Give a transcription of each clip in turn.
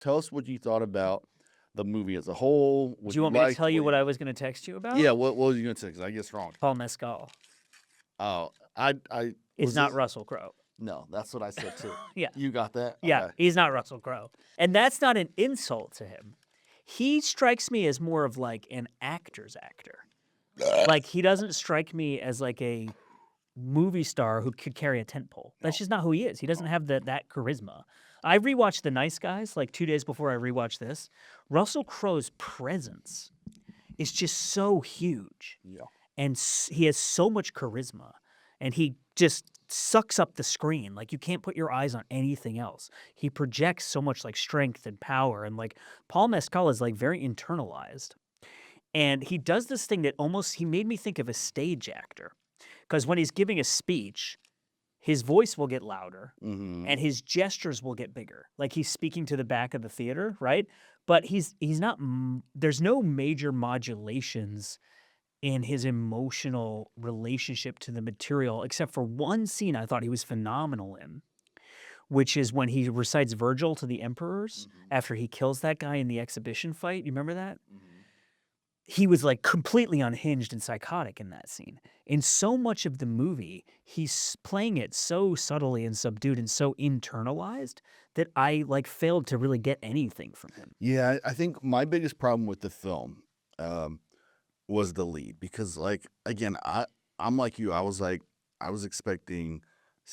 tell us what you thought about the movie as a whole. Do you want me to tell you what I was going to text you about? Yeah, what was you going to say? Because I guess wrong. Paul Mescal. Oh, It's not Russell Crowe. No, that's what I said too. Yeah. You got that? Yeah, Okay. he's not Russell Crowe. And that's not an insult to him. He strikes me as more of like an actor's actor. Like, he doesn't strike me as like a movie star who could carry a tent pole. That's just not who he is. He doesn't have that charisma. I rewatched The Nice Guys like 2 days before I rewatched this. Russell Crowe's presence is just so huge. Yeah. And he has so much charisma. And he just sucks up the screen. Like, you can't put your eyes on anything else. He projects so much like strength and power. And like, Paul Mescal is like very internalized. And he does this thing that he made me think of a stage actor. Because when he's giving a speech, his voice will get louder and his gestures will get bigger. Like, he's speaking to the back of the theater, right? But he's not, there's no major modulations in his emotional relationship to the material, except for one scene I thought he was phenomenal in, which is when he recites Virgil to the emperors after he kills that guy in the exhibition fight. You remember that? He was like completely unhinged and psychotic in that scene. In so much of the movie, he's playing it so subtly and subdued and so internalized that I like failed to really get anything from him. Yeah, I think my biggest problem with the film was the lead, because like, again, I'm like you. I was expecting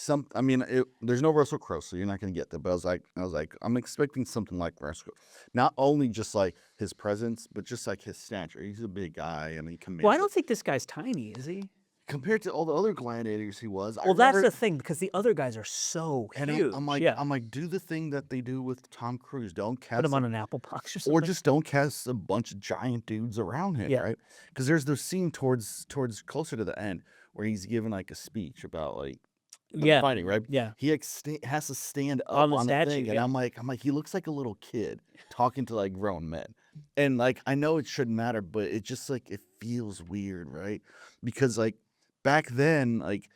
there's no Russell Crowe, so you're not going to get that. But I was like, I'm expecting something like Russell Crowe. Not only just like his presence, but just like his stature. He's a big guy and he commands. Well, I don't think this guy's tiny, is he? Compared to all the other gladiators he was. Well, that's the thing, because the other guys are so huge. I'm like, do the thing that they do with Tom Cruise. Don't cast put him on an apple box or something. Or just don't cast a bunch of giant dudes around him, right? Because there's this scene towards closer to the end where he's giving like a speech about like fighting, right? Yeah. He has to stand up on the the statue, thing, and I'm like, he looks like a little kid talking to like grown men. And like, I know it shouldn't matter, but it just like, it feels weird, right? Because like back then, like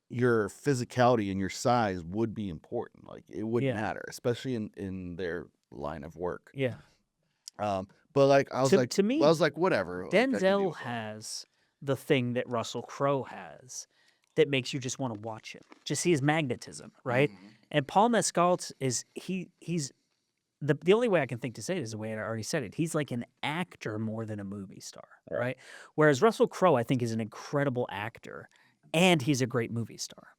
your physicality and your size would be important. Like, it would matter, especially in their line of work. Yeah. But like, to me, I was like, whatever. Denzel has the thing that Russell Crowe has that makes you just want to watch him. Just see his magnetism, right? And Paul Mescal he's the only way I can think to say it is the way I already said it. He's like an actor more than a movie star, right? Whereas Russell Crowe, I think, is an incredible actor, and he's a great movie star.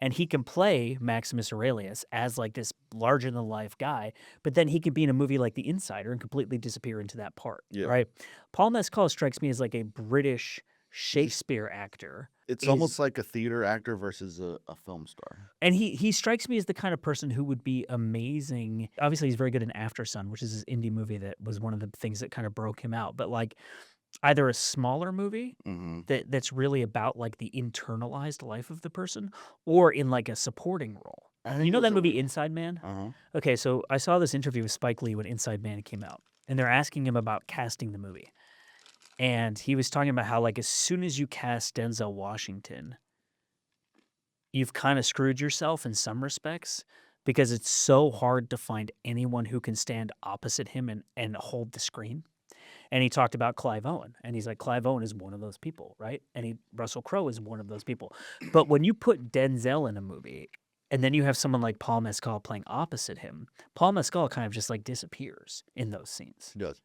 And he can play Maximus Aurelius as like this larger-than-life guy, but then he can be in a movie like The Insider and completely disappear into that part, right? Paul Mescal strikes me as like a British Shakespeare actor. It's almost like a theater actor versus a film star. And he strikes me as the kind of person who would be amazing. Obviously, he's very good in After Sun, which is his indie movie that was one of the things that kind of broke him out. But like either a smaller movie that's really about like the internalized life of the person, or in like a supporting role. You know that movie Inside Man? Okay, so I saw this interview with Spike Lee when Inside Man came out, and they're asking him about casting the movie. And he was talking about how, like, as soon as you cast Denzel Washington, you've kind of screwed yourself in some respects, because it's so hard to find anyone who can stand opposite him and hold the screen. And he talked about Clive Owen, and he's like, Clive Owen is one of those people, right? And Russell Crowe is one of those people. But when you put Denzel in a movie, and then you have someone like Paul Mescal playing opposite him, Paul Mescal kind of just like disappears in those scenes. He does.